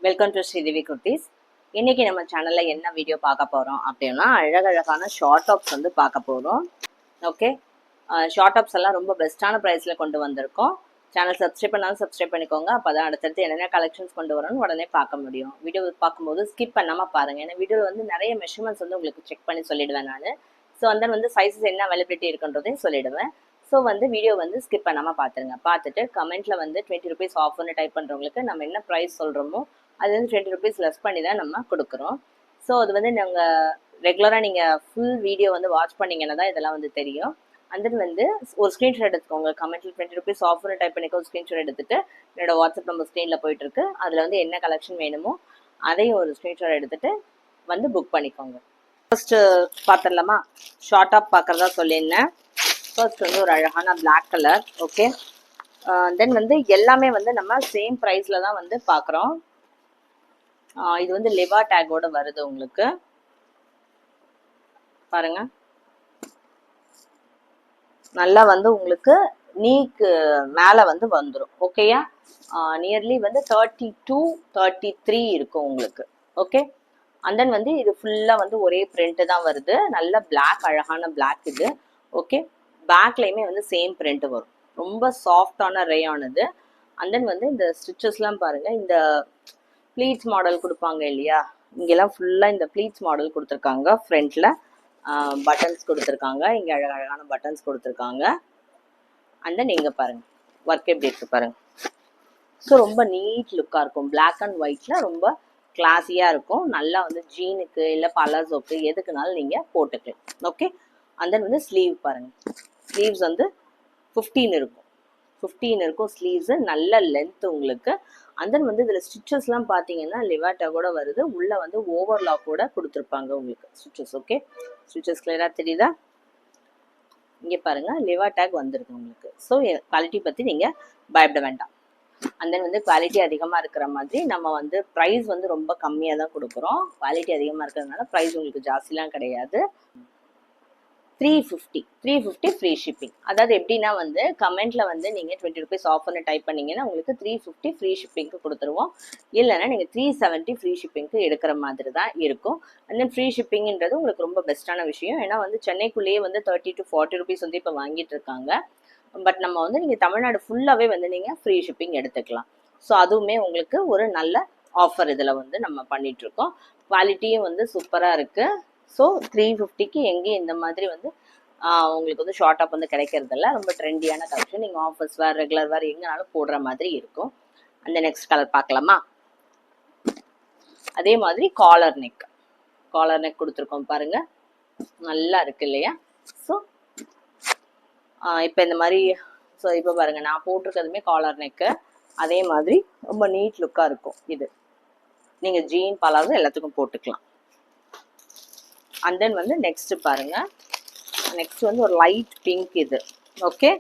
Welcome to Sridevi kurtis. இன்னைக்கு நம்ம சேனல்ல என்ன வீடியோ பார்க்க போறோம் அப்படின்னா, அழகழகான ஷார்ட் டாப்ஸ் வந்து பார்க்க போறோம். ஓகே, ஷார்ட் டாப்ஸ் எல்லாம் ரொம்ப பெஸ்ட்டான ப்ரைஸ்ல கொண்டு வந்திருக்கோம். சேனல் சப்ஸ்கிரைப் பண்ணாலும் சப்ஸ்கிரைப் பண்ணிக்கோங்க. அப்பதான் அடுத்தடுத்து என்னென்ன கலெக்ஷன்ஸ் கொண்டு வரணும்னு உடனே பார்க்க முடியும். வீடியோ பார்க்கும்போது ஸ்கிப் பண்ணாம பாருங்க. ஏன்னா வீடியோவில் வந்து நிறைய மெஷர்மெண்ட்ஸ் வந்து உங்களுக்கு செக் பண்ணி சொல்லிடுவேன் நான். ஸோ வந்து சைஸஸ் என்ன அவைலபிலிட்டி இருக்குன்றதையும் சொல்லிடுவேன். ஸோ வீடியோ வந்து ஸ்கிப் பண்ணாமல் பார்த்துருங்க. பார்த்துட்டு கமெண்ட்டில் வந்து 20 ருபீஸ் ஆஃபர்னு டைப் பண்ணுறவங்களுக்கு நம்ம என்ன ப்ரைஸ் சொல்கிறோமோ அது வந்து 20 ருபீஸ் லெஸ் பண்ணி தான் நம்ம கொடுக்குறோம். ஸோ அது வந்து நாங்கள் ரெகுலராக நீங்கள் ஃபுல் வீடியோ வந்து வாட்ச் பண்ணிங்கன்னா தான் இதெல்லாம் வந்து தெரியும். அண்ட் வந்து ஒரு ஸ்க்ரீன்ஷாட் எடுத்துக்கோங்க. கமெண்ட்டில் 20 ருபீஸ் ஆஃபர்னு டைப் பண்ணிக்க ஒரு ஸ்க்ரீன்ஷாட் எடுத்துகிட்டு என்னோட வாட்ஸ்அப் நம்பர் ஸ்க்ரீனில் போயிட்டுருக்கு. அதில் வந்து என்ன கலெக்ஷன் வேணுமோ அதையும் ஒரு ஸ்க்ரீன்ஷாட் எடுத்துகிட்டு வந்து புக் பண்ணிக்கோங்க. ஃபர்ஸ்ட் பார்த்துடலாமா? ஷார்ட் டாப் பார்க்குறதா சொல்லியிருந்தேன். ஃபர்ஸ்ட் வந்து ஒரு அழகான பிளாக் கலர். ஓகே, தென் வந்து எல்லாமே வந்து நம்ம சேம் ப்ரைஸில் தான் வந்து பார்க்குறோம். இது வந்து லிவா டேக்கோட வருது உங்களுக்கு. பாருங்க, நல்லா வந்து உங்களுக்கு நீக்கு மேலே வந்து வந்துடும். ஓகேயா, நியர்லி வந்து 32-33 இருக்கும் உங்களுக்கு. ஓகே, அண்ட் தென் வந்து இது ஃபுல்லாக வந்து ஒரே பிரிண்ட் தான் வருது. நல்ல பிளாக், அழகான பிளாக் இது. ஓகே, பேக்லையுமே வந்து சேம் பிரிண்ட் வரும். ரொம்ப சாஃப்டான ரேயானது. அண்ட் தென் வந்து இந்த ஸ்டிச்சஸ்லாம் பாருங்க, இந்த ப்ளீட்ஸ் மாடல் கொடுப்பாங்க இல்லையா, இங்கெல்லாம் ஃபுல்லாக இந்த ப்ளீட்ஸ் மாடல் கொடுத்துருக்காங்க. ஃப்ரண்ட்ல பட்டன்ஸ் கொடுத்துருக்காங்க. இங்கே அழகழகான பட்டன்ஸ் கொடுத்துருக்காங்க. அண்ட் தென் இங்கே பாருங்க ஒர்க் எப்படி இருக்கு பாருங்க. ஸோ ரொம்ப நீட் லுக்காக இருக்கும். பிளாக் அண்ட் ஒயிட்ல ரொம்ப கிளாஸியாக இருக்கும். நல்லா வந்து ஜீனுக்கு இல்லை பலாசோக்கு எதுக்குனாலும் நீங்கள் போட்டுக்கலாம். ஓகே, அண்ட் தென் வந்து ஸ்லீவ் பாருங்க. ஸ்லீவ்ஸ் வந்து 15 இருக்கும் ஸ்லீவ்ஸு. நல்ல லென்த் உங்களுக்கு. அண்ட் தென் வந்து இதில் ஸ்டிச்சஸ்லாம் பார்த்தீங்கன்னா லிவாட்டா கூட வருது. உள்ளே வந்து ஓவர்லாக் கூட கொடுத்துருப்பாங்க உங்களுக்கு ஸ்டிச்சஸ். ஓகே, ஸ்டிச்சஸ் கிளியராக தெரியுதா? இங்கே பாருங்க, லிவா டேக் வந்துருக்கு உங்களுக்கு. ஸோ குவாலிட்டி பற்றி நீங்கள் பயப்பட வேண்டாம். அண்ட் தென் வந்து குவாலிட்டி அதிகமாக இருக்கிற மாதிரி நம்ம வந்து ப்ரைஸ் வந்து ரொம்ப கம்மியாக தான் கொடுக்குறோம். குவாலிட்டி அதிகமாக இருக்கிறதுனால ப்ரைஸ் உங்களுக்கு ஜாஸ்திலாம் கிடையாது. 350 ஃப்ரீ ஷிப்பிங். அதாவது எப்படின்னா வந்து கமெண்ட்ல வந்து நீங்கள் 20 ருபீஸ் ஆஃபர்னு டைப் பண்ணீங்கன்னா உங்களுக்கு 350 ஃப்ரீ ஷிப்பிங்க்கு கொடுத்துருவோம். இல்லைன்னா நீங்கள் 370 ஃப்ரீ ஷிப்பிங்க்கு எடுக்கிற மாதிரி தான் இருக்கும். அண்ட் தென் ஃப்ரீ ஷிப்பிங்ன்றது உங்களுக்கு ரொம்ப பெஸ்ட்டான விஷயம். ஏன்னா வந்து சென்னைக்குள்ளேயே வந்து 30-40 ருபீஸ் வந்து இப்போ வாங்கிட்டு இருக்காங்க. பட் நம்ம வந்து நீங்கள் தமிழ்நாடு ஃபுல்லாகவே வந்து நீங்கள் ஃப்ரீ ஷிப்பிங் எடுத்துக்கலாம். ஸோ அதுவுமே உங்களுக்கு ஒரு நல்ல ஆஃபர் இதில் வந்து நம்ம பண்ணிட்டு இருக்கோம். குவாலிட்டியும் வந்து சூப்பராக இருக்கு. ஸோ 350க்கு எங்கேயும் இந்த மாதிரி வந்து உங்களுக்கு வந்து ஷார்ட் டாப் வந்து கிடைக்கிறதில்ல. ரொம்ப ட்ரெண்டியான கலெக்ஷன். நீங்கள் ஆஃபீஸ் வேர், ரெகுலர் வேர் எங்கேனாலும் போடுற மாதிரி இருக்கும். அந்த நெக்ஸ்ட் கலர் பார்க்கலாமா? அதே மாதிரி காலர் நெக் கொடுத்துருக்கோம் பாருங்க. நல்லா இருக்கு இல்லையா? ஸோ இப்போ இந்த மாதிரி, ஸோ இப்போ பாருங்க, நான் போட்டிருக்கிறதுமே காலர் நெக்கு. அதே மாதிரி ரொம்ப நீட் லுக்காக இருக்கும் இது. நீங்கள் ஜீன் பலாவும் எல்லாத்துக்கும் போட்டுக்கலாம். அண்ட் தென் வந்து நெக்ஸ்ட் பாருங்க, நெக்ஸ்ட் வந்து ஒரு லைட் பிங்க் இது. ஓகே,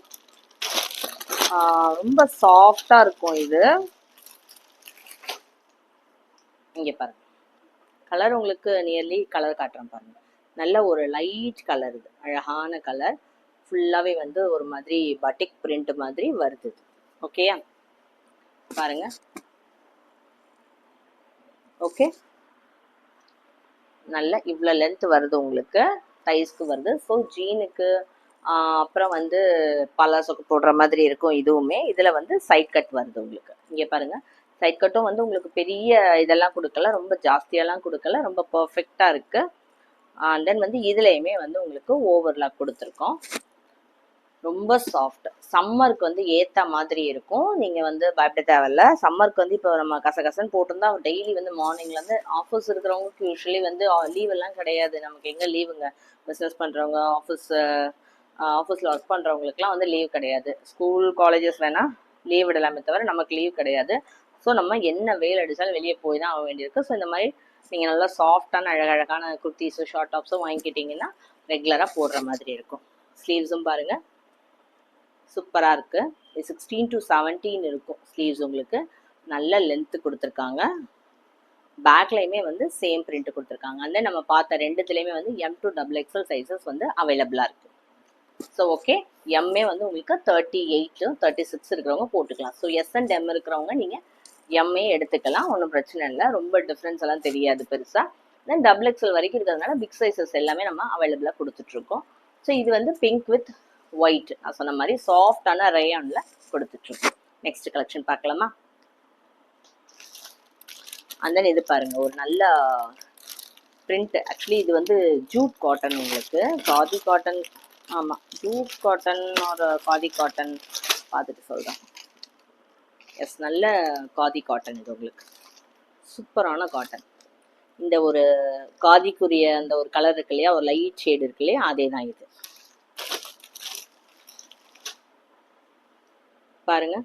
ரொம்ப சாஃப்டா இருக்கும் இது. இங்க பாருங்க, கலர் உங்களுக்கு நியர்லி கலர் காட்டுறேன் பாருங்க. நல்ல ஒரு லைட் கலர் இது, அழகான கலர். ஃபுல்லாவே வந்து ஒரு மாதிரி பட்டிக் பிரிண்ட் மாதிரி வருது. ஓகேயா, பாருங்க. ஓகே, நல்ல இவ்வளோ லென்த் வருது உங்களுக்கு, தைஸ்க்கு வருது. ஸோ ஜீனுக்கு அப்புறம் வந்து பலாசோக்கு போடுற மாதிரி இருக்கும். இதுவுமே இதில் வந்து சைட் கட் வருது உங்களுக்கு. இங்கே பாருங்க, சைட் கட்டும் வந்து உங்களுக்கு பெரிய இதெல்லாம் கொடுக்கல, ரொம்ப ஜாஸ்தியெல்லாம் கொடுக்கல, ரொம்ப பர்ஃபெக்டாக இருக்குது. தென் வந்து இதுலேயுமே வந்து உங்களுக்கு ஓவர்லாக் கொடுத்துருக்கோம். ரொம்ப சாஃப்ட், சம்மருக்கு வந்து ஏற்ற மாதிரி இருக்கும். நீங்கள் வந்து பயப்பட தேவையில்ல. சம்மருக்கு வந்து இப்போ நம்ம கசகசன்னு போட்டிருந்தா டெய்லி வந்து மார்னிங்லேருந்து ஆஃபீஸ் இருக்கிறவங்களுக்கு யூஸ்வலி வந்து லீவ் எல்லாம் கிடையாது. நமக்கு எங்கே லீவுங்க? பிஸ்னஸ் பண்ணுறவங்க, ஆஃபீஸில் ஒர்க் பண்ணுறவங்களுக்குலாம் வந்து லீவ் கிடையாது. ஸ்கூல் காலேஜஸ் வேணால் லீவ் விடலாமே தவிர நமக்கு லீவ் கிடையாது. ஸோ நம்ம என்ன வேலை அடித்தாலும் வெளியே போய் தான் ஆக வேண்டியிருக்கு. ஸோ இந்த மாதிரி நீங்கள் நல்லா சாஃப்டான அழகழகான குர்த்திஸோ ஷார்ட் டாப்ஸோ வாங்கிக்கிட்டிங்கன்னா ரெகுலராக போடுற மாதிரி இருக்கும். ஸ்லீவ்ஸும் பாருங்கள், சூப்பராக இருக்குது. 16-17 இருக்கும் ஸ்லீவ்ஸ் உங்களுக்கு. நல்ல லென்த்து கொடுத்துருக்காங்க. பேக்லையுமே வந்து சேம் பிரிண்ட் கொடுத்துருக்காங்க. அந்த நம்ம பார்த்த ரெண்டுத்துலேயுமே வந்து M to XXL சைஸஸ் வந்து அவைலபிளாக இருக்குது. ஸோ ஓகே, எம்ஏ வந்து உங்களுக்கு 38-36 இருக்கிறவங்க போட்டுக்கலாம். ஸோ S and M இருக்கிறவங்க நீங்கள் எம்ஏ எடுத்துக்கலாம், ஒன்றும் பிரச்சனை இல்லை, ரொம்ப டிஃப்ரென்ஸ் எல்லாம் தெரியாது பெருசாக. தென் டபுள் எக்ஸல் வரைக்கும் இருக்கிறதுனால பிக் சைஸஸ் எல்லாமே நம்ம அவைலபிளாக கொடுத்துட்ருக்கோம். ஸோ இது வந்து பிங்க் வித் ஒயிட், நான் சொன்ன மாதிரி சாஃப்டான ரேயானில் கொடுத்துட்ருக்கோம். நெக்ஸ்ட் கலெக்ஷன் பார்க்கலாமா? அண்ட் தென் இது பாருங்க, ஒரு நல்ல பிரிண்ட். ஆக்சுவலி இது வந்து ஜூட் காட்டன், உங்களுக்கு காதி காட்டன். ஆமாம், ஜூட் காட்டன் ஒரு காதி காட்டன் பார்த்துட்டு சொல்கிறேன். எஸ், நல்ல காதி காட்டன் இது உங்களுக்கு, சூப்பரான காட்டன். இந்த ஒரு காதிக்குரிய அந்த ஒரு கலர் இருக்கு இல்லையா, ஒரு லைட் ஷேடு இருக்கு இல்லையா, அதே தான் இது. பாருங்க,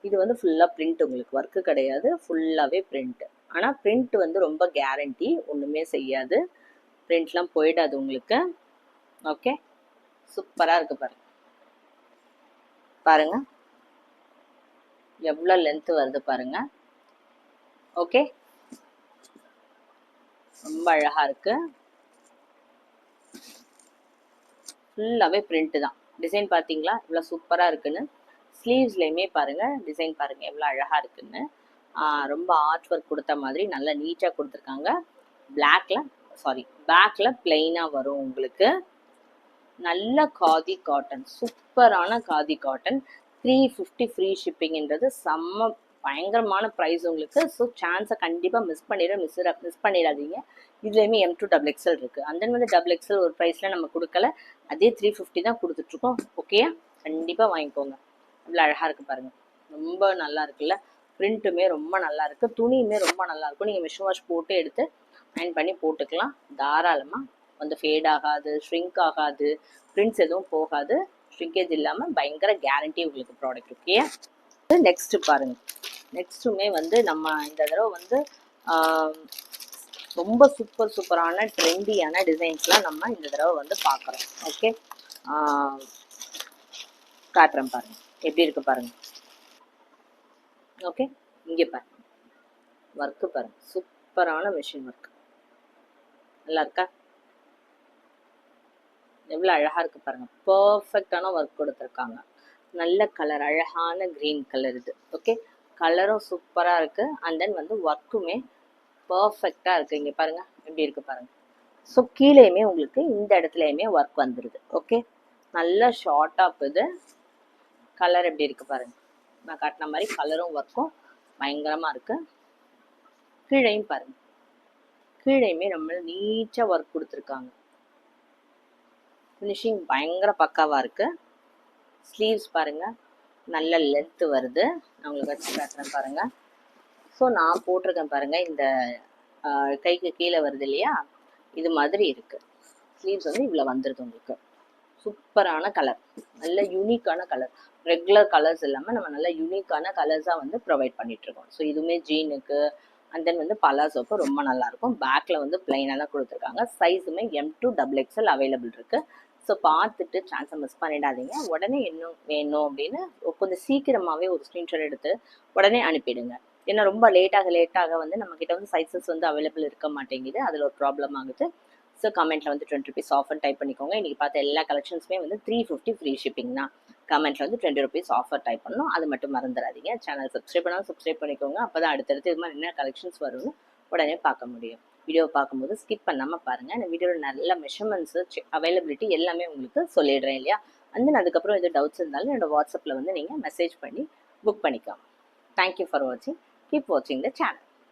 இது வந்து ஃபுல்லாக பிரிண்ட், உங்களுக்கு ஒர்க்கு கிடையாது, ஃபுல்லாகவே பிரிண்ட். ஆனால் பிரிண்ட் வந்து ரொம்ப கேரண்டி, ஒன்றுமே செய்யாது, பிரிண்ட்லாம் போயிடாது உங்களுக்கு. ஓகே, சூப்பராக இருக்கு பாருங்க. பாருங்க எவ்வளோ லென்த் வருது பாருங்க. ஓகே, ரொம்ப அழகா இருக்கு, ஃபுல்லாகவே பிரிண்ட் தான். டிசைன் பார்த்தீங்களா இவ்வளோ சூப்பராக இருக்குன்னு. ஸ்லீவ்ஸ்லையுமே பாருங்க டிசைன் பாருங்க எவ்வளோ அழகா இருக்குன்னு. ரொம்ப ஆர்ட் ஒர்க் கொடுத்த மாதிரி நல்லா நீட்டாக கொடுத்துருக்காங்க. பேக்ல பிளெயினாக வரும் உங்களுக்கு. நல்ல காதி காட்டன், சூப்பரான காதி காட்டன். 350 ஃப்ரீ ஷிப்பிங்ன்றது செம்ம பயங்கரமான ப்ரைஸ் உங்களுக்கு. ஸோ சான்ஸை கண்டிப்பாக மிஸ் பண்ணிடாதீங்க. இதுலேயுமே M2XXL இருக்குது. அந்த வந்து XXL ஒரு ப்ரைஸில் நம்ம கொடுக்கல, அதே 350 தான் கொடுத்துட்ருக்கோம். ஓகேயா, கண்டிப்பாக வாங்கிக்கோங்க. இவ்வளோ அழகாக இருக்குது பாருங்கள், ரொம்ப நல்லா இருக்குல்ல. பிரிண்ட்டுமே ரொம்ப நல்லா இருக்குது, துணியுமே ரொம்ப நல்லா இருக்கும். நீங்கள் மிஷின் வாஷ் போட்டு எடுத்து அயன் பண்ணி போட்டுக்கலாம் தாராளமாக. வந்து ஃபேட் ஆகாது, ஷ்ரிங்க் ஆகாது, பிரிண்ட்ஸ் எதுவும் போகாது, ஷ்ரிங்கேஜ் இல்லாமல் பயங்கர கேரண்டி உங்களுக்கு ப்ராடக்ட். ஓகே, நெக்ஸ்ட் பாருங்க. நெக்ஸ்ட்டுமே வந்து நம்ம இந்த தடவை வந்து ரொம்ப சூப்பரான ட்ரெண்டியான டிசைன்ஸ்லாம் நம்ம இந்த தடவை வந்து பார்க்குறோம். ஓகே, காட்டுறேன் பாருங்க எப்படி இருக்கு பாருங்க. ஓகே, இங்கே பாருங்க ஒர்க்கு பாருங்க, சூப்பரான மிஷின் ஒர்க், நல்லா இருக்கா? எவ்வளோ அழகா இருக்கு பாருங்க, பர்ஃபெக்டான ஒர்க் கொடுத்துருக்காங்க. நல்ல கலர், அழகான கிரீன் கலர் இது. ஓகே, கலரும் சூப்பராக இருக்கு. அண்ட் தென் வந்து ஒர்க்குமே பர்ஃபெக்டாக இருக்கு. இங்கே பாருங்க எப்படி இருக்கு பாருங்க. ஸோ கீழேயுமே உங்களுக்கு இந்த இடத்துலையுமே ஒர்க் வந்துடுது. ஓகே, நல்ல ஷார்ட்டாக இது. கலர் எப்படி இருக்கு பாருங்க, நான் காட்டின மாதிரி கலரும் ஒர்க்கும் பயங்கரமாக இருக்கு. கீழையும் பாருங்க, கீழையுமே நம்ம நீட்டாக ஒர்க் கொடுத்துருக்காங்க. ஃபினிஷிங் பயங்கர பக்காவாக இருக்கு. ஸ்லீவ்ஸ் பாருங்க நல்ல லென்த்து வருது, நான் உங்களுக்கு வச்சு காட்டுறேன் பாருங்க. ஸோ நான் போட்டிருக்கேன் பாருங்க, இந்த கைக்கு கீழே வருது இல்லையா, இது மாதிரி இருக்கு. ஸ்லீவ்ஸ் வந்து இவ்வளோ வந்துடுது உங்களுக்கு. சூப்பரான கலர், நல்ல யூனிக்கான கலர். ரெகுலர் கலர்ஸ் இல்லாமல் நம்ம நல்ல யூனிக்கான கலர்ஸாக வந்து ப்ரொவைட் பண்ணிட்டு இருக்கோம். ஸோ இதுவுமே ஜீனுக்கு அண்ட் தென் வந்து பலாசோக்கு ரொம்ப நல்லா இருக்கும். பேக்ல வந்து பிளைனாக தான் கொடுத்துருக்காங்க. சைஸுமே M2XXL அவைலபிள் இருக்கு. ஸோ பார்த்துட்டு சான்ஸை மிஸ் பண்ணிடாதீங்க. உடனே இன்னும் வேணும் அப்படின்னு கொஞ்சம் சீக்கிரமாகவே ஒரு ஸ்க்ரீன்ஷாட் எடுத்து உடனே அனுப்பிடுங்க. ஏன்னா ரொம்ப லேட்டாக வந்து நம்மக்கிட்ட வந்து சைஸஸ் வந்து அவைலபிள் இருக்க மாட்டேங்குது, அதில் ஒரு ப்ராப்ளம் ஆகுது. ஸோ கமெண்ட்டில் வந்து 20 rupees ஆஃபர் டைப் பண்ணிக்கோங்க. இன்றைக்கி பார்த்த எல்லா கலெக்ஷன்ஸுமே வந்து 350 ஃப்ரீ ஷிப்பிங் தான். கமெண்ட்டில் வந்து 20 rupees ஆஃபர் டைப் பண்ணணும், அது மட்டும் மறந்துடாதீங்க. சேனல் சப்ஸ்கிரைப் பண்ணாலும் சப்ஸ்கிரைப் பண்ணிக்கோங்க, அப்போ தான் அடுத்தடுத்து இது மாதிரி என்ன கலெக்ஷன்ஸ் வரும்னு உடனே பார்க்க முடியும். வீடியோ பார்க்கும்போது ஸ்கிப் பண்ணாமல் பாருங்கள். இந்த வீடியோவில் நல்ல மெஷர்மெண்ட்ஸு அவைலபிலிட்டி எல்லாமே உங்களுக்கு சொல்லிடுறேன் இல்லையா. வந்து அதுக்கப்புறம் எது டவுட்ஸ் இருந்தாலும் என்னோட வாட்ஸ்அப்பில் வந்து நீங்கள் மெசேஜ் பண்ணி புக் பண்ணிக்கலாம். தேங்க்யூ ஃபார் வாட்சிங். கீப் வாட்சிங் த சேனல்.